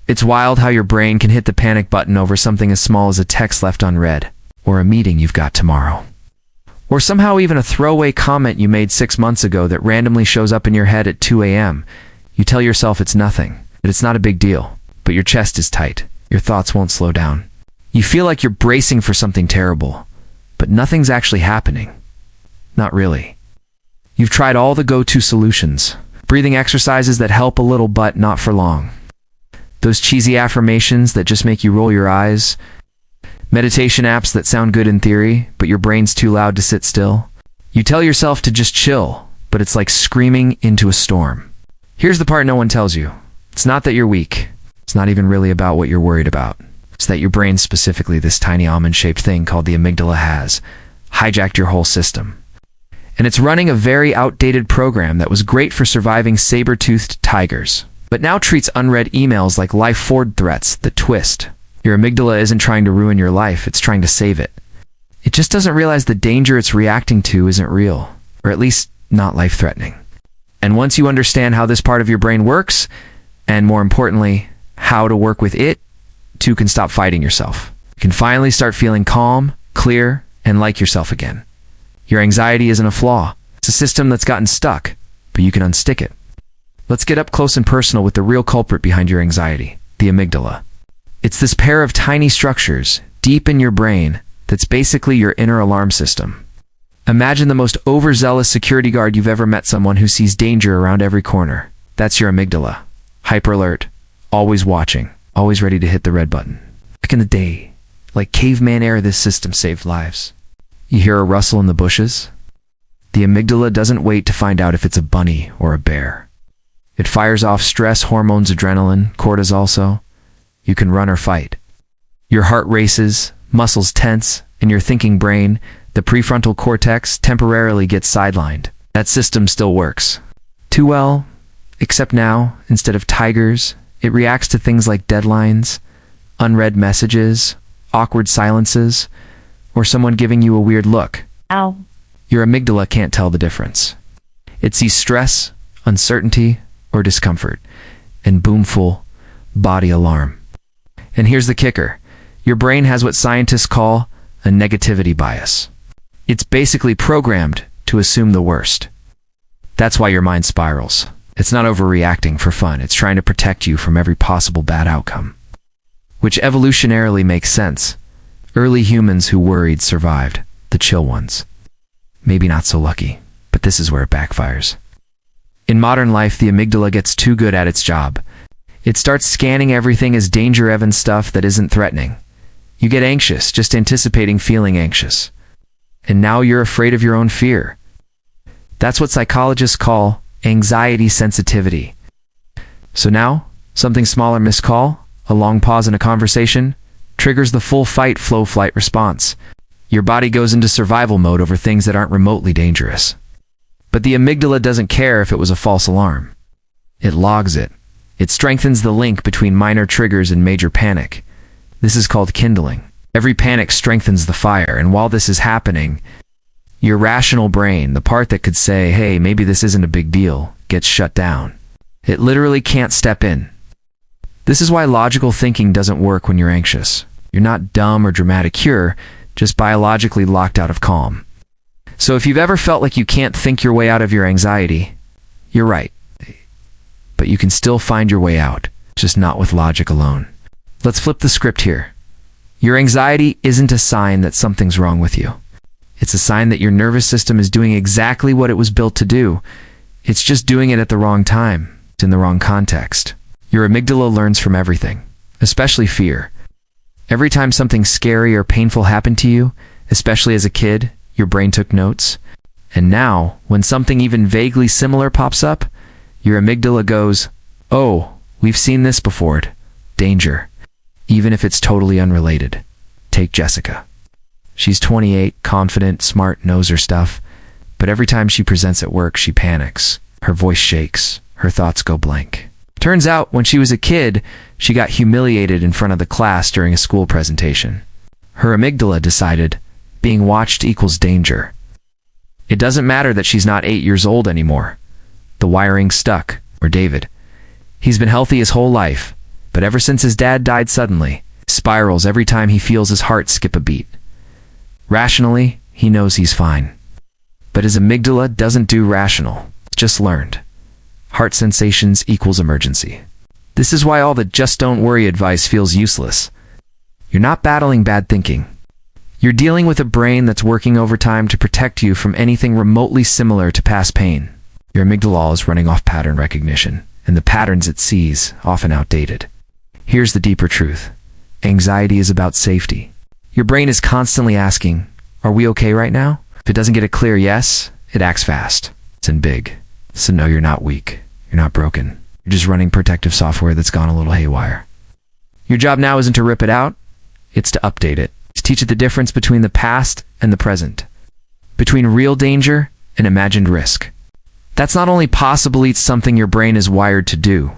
It's wild how your brain can hit the panic button over something as small as a text left unread, or a meeting you've got tomorrow. Or somehow even a throwaway comment you made 6 months ago that randomly shows up in your head at 2 a.m. You tell yourself it's nothing, that it's not a big deal, but your chest is tight. Your thoughts won't slow down. You feel like you're bracing for something terrible, but nothing's actually happening. Not really. You've tried all the go-to solutions, breathing exercises that help a little but not for long. Those cheesy affirmations that just make you roll your eyes, meditation apps that sound good in theory, but your brain's too loud to sit still. You tell yourself to just chill, but it's like screaming into a storm. Here's the part no one tells you. It's not that you're weak. It's not even really about what you're worried about. It's that your brain, specifically this tiny almond-shaped thing called the amygdala, has hijacked your whole system. And it's running a very outdated program that was great for surviving saber-toothed tigers, but now treats unread emails like life-forward threats. The twist: your amygdala isn't trying to ruin your life, it's trying to save it. It just doesn't realize the danger it's reacting to isn't real, or at least not life-threatening. And once you understand how this part of your brain works, and more importantly, how to work with it, you can stop fighting yourself. You can finally start feeling calm, clear, and like yourself again. Your anxiety isn't a flaw. It's a system that's gotten stuck, but you can unstick it. Let's get up close and personal with the real culprit behind your anxiety, the amygdala. It's this pair of tiny structures deep in your brain that's basically your inner alarm system. Imagine the most overzealous security guard you've ever met, someone who sees danger around every corner. That's your amygdala. Hyper alert, always watching, always ready to hit the red button. Back in the day, like caveman era, this system saved lives. You hear a rustle in the bushes? The amygdala doesn't wait to find out if it's a bunny or a bear. It fires off stress hormones, adrenaline, cortisol, so you can run or fight. Your heart races, muscles tense, and your thinking brain, the prefrontal cortex, temporarily gets sidelined. That system still works. Too well, except now, instead of tigers, it reacts to things like deadlines, unread messages, awkward silences, or someone giving you a weird look. Ow. Your amygdala can't tell the difference. It sees stress, uncertainty, or discomfort, and boomful body alarm. And here's the kicker. Your brain has what scientists call a negativity bias. It's basically programmed to assume the worst. That's why your mind spirals. It's not overreacting for fun. It's trying to protect you from every possible bad outcome. Which evolutionarily makes sense. Early humans who worried survived, the chill ones. Maybe not so lucky, but this is where it backfires. In modern life, the amygdala gets too good at its job. It starts scanning everything as danger-even stuff that isn't threatening. You get anxious just anticipating feeling anxious. And now you're afraid of your own fear. That's what psychologists call anxiety sensitivity. So now, something small or missed call, a long pause in a conversation, triggers the full fight, flow, flight response. Your body goes into survival mode over things that aren't remotely dangerous. But the amygdala doesn't care if it was a false alarm. It logs it. It strengthens the link between minor triggers and major panic. This is called kindling. Every panic strengthens the fire, and while this is happening, your rational brain, the part that could say, hey, maybe this isn't a big deal, gets shut down. It literally can't step in. This is why logical thinking doesn't work when you're anxious. You're not dumb or dramatic, you're just biologically locked out of calm. So if you've ever felt like you can't think your way out of your anxiety, you're right. But you can still find your way out, just not with logic alone. Let's flip the script here. Your anxiety isn't a sign that something's wrong with you. It's a sign that your nervous system is doing exactly what it was built to do. It's just doing it at the wrong time, in the wrong context. Your amygdala learns from everything, especially fear. Every time something scary or painful happened to you, especially as a kid, your brain took notes. And now, when something even vaguely similar pops up, your amygdala goes, oh, we've seen this before. Danger. Even if it's totally unrelated. Take Jessica. She's 28, confident, smart, knows her stuff, but every time she presents at work, she panics. Her voice shakes. Her thoughts go blank. Turns out, when she was a kid, she got humiliated in front of the class during a school presentation. Her amygdala decided, being watched equals danger. It doesn't matter that she's not 8 years old anymore. The wiring stuck, or David. He's been healthy his whole life. But ever since his dad died suddenly, spirals every time he feels his heart skip a beat. Rationally, he knows he's fine. But his amygdala doesn't do rational, it's just learned. Heart sensations equals emergency. This is why all the just don't worry advice feels useless. You're not battling bad thinking. You're dealing with a brain that's working overtime to protect you from anything remotely similar to past pain. Your amygdala is running off pattern recognition, and the patterns it sees, often outdated. Here's the deeper truth. Anxiety is about safety. Your brain is constantly asking, are we okay right now? If it doesn't get a clear yes, it acts fast. It's in big. So no, you're not weak. You're not broken. You're just running protective software that's gone a little haywire. Your job now isn't to rip it out, it's to update it. To teach it the difference between the past and the present. Between real danger and imagined risk. That's not only possible, it's something your brain is wired to do.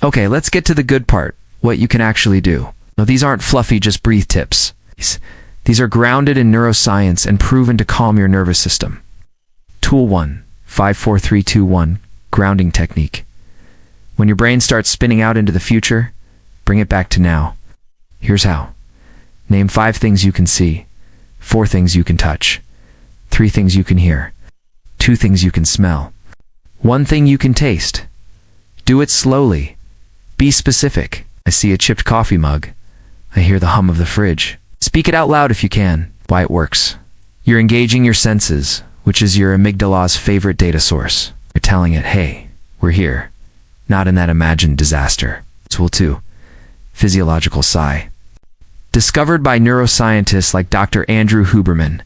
Okay, let's get to the good part, what you can actually do. No, these aren't fluffy just breathe tips. These are grounded in neuroscience and proven to calm your nervous system. Tool 1, 5-4-3-2-1, grounding technique. When your brain starts spinning out into the future, bring it back to now. Here's how. Name 5 things you can see, 4 things you can touch, 3 things you can hear, 2 things you can smell, 1 thing you can taste. Do it slowly. Be specific. I see a chipped coffee mug. I hear the hum of the fridge. Speak it out loud if you can. Why it works. You're engaging your senses, which is your amygdala's favorite data source. You're telling it, hey, we're here, not in that imagined disaster. Tool 2, physiological sigh. Discovered by neuroscientists like Dr. Andrew Huberman,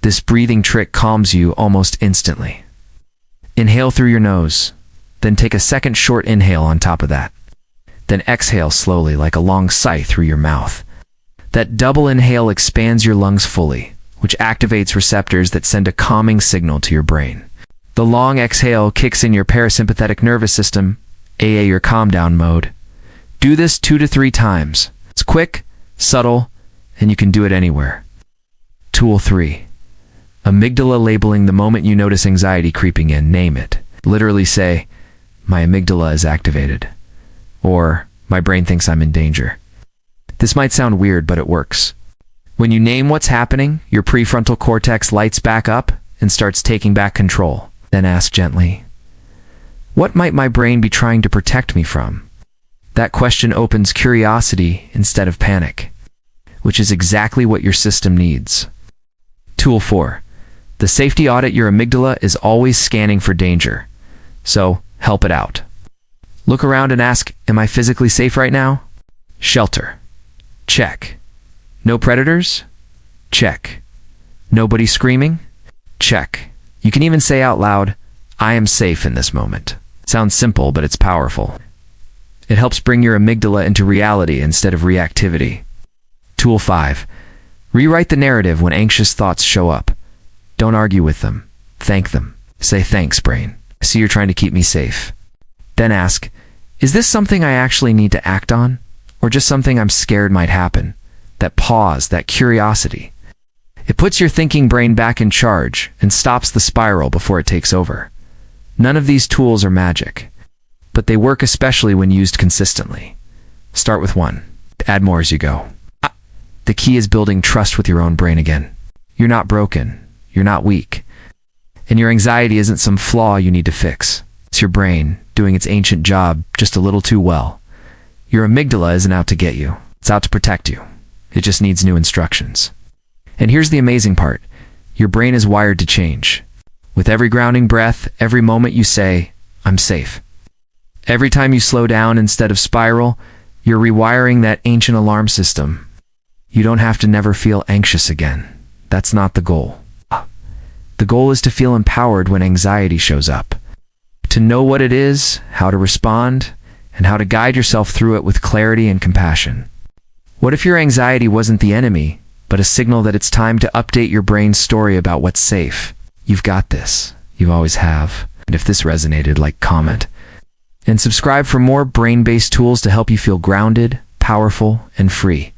this breathing trick calms you almost instantly. Inhale through your nose, then take a second short inhale on top of that. Then exhale slowly like a long sigh through your mouth. That double inhale expands your lungs fully, which activates receptors that send a calming signal to your brain. The long exhale kicks in your parasympathetic nervous system, aka your calm down mode. Do this 2 to 3 times. It's quick, subtle, and you can do it anywhere. Tool 3. Amygdala labeling. The moment you notice anxiety creeping in, name it. Literally say, my amygdala is activated. Or, my brain thinks I'm in danger. This might sound weird, but it works. When you name what's happening, your prefrontal cortex lights back up and starts taking back control. Then ask gently, what might my brain be trying to protect me from? That question opens curiosity instead of panic, which is exactly what your system needs. Tool 4. The safety audit. Your amygdala is always scanning for danger, so help it out. Look around and ask, am I physically safe right now? Shelter. Check. No predators? Check. Nobody screaming? Check. You can even say out loud, I am safe in this moment. Sounds simple, but it's powerful. It helps bring your amygdala into reality instead of reactivity. Tool 5. Rewrite the narrative when anxious thoughts show up. Don't argue with them. Thank them. Say, thanks, brain. I see you're trying to keep me safe. Then ask, is this something I actually need to act on? Or just something I'm scared might happen? That pause, that curiosity. It puts your thinking brain back in charge and stops the spiral before it takes over. None of these tools are magic, but they work especially when used consistently. Start with 1. Add more as you go. The key is building trust with your own brain again. You're not broken. You're not weak. And your anxiety isn't some flaw you need to fix. It's your brain doing its ancient job just a little too well. Your amygdala isn't out to get you. It's out to protect you. It just needs new instructions. And here's the amazing part. Your brain is wired to change. With every grounding breath, every moment you say, I'm safe. Every time you slow down instead of spiral, you're rewiring that ancient alarm system. You don't have to never feel anxious again. That's not the goal. The goal is to feel empowered when anxiety shows up. To know what it is, how to respond, and how to guide yourself through it with clarity and compassion. What if your anxiety wasn't the enemy, but a signal that it's time to update your brain's story about what's safe? You've got this. You always have. And if this resonated, like, comment, and subscribe for more brain-based tools to help you feel grounded, powerful, and free.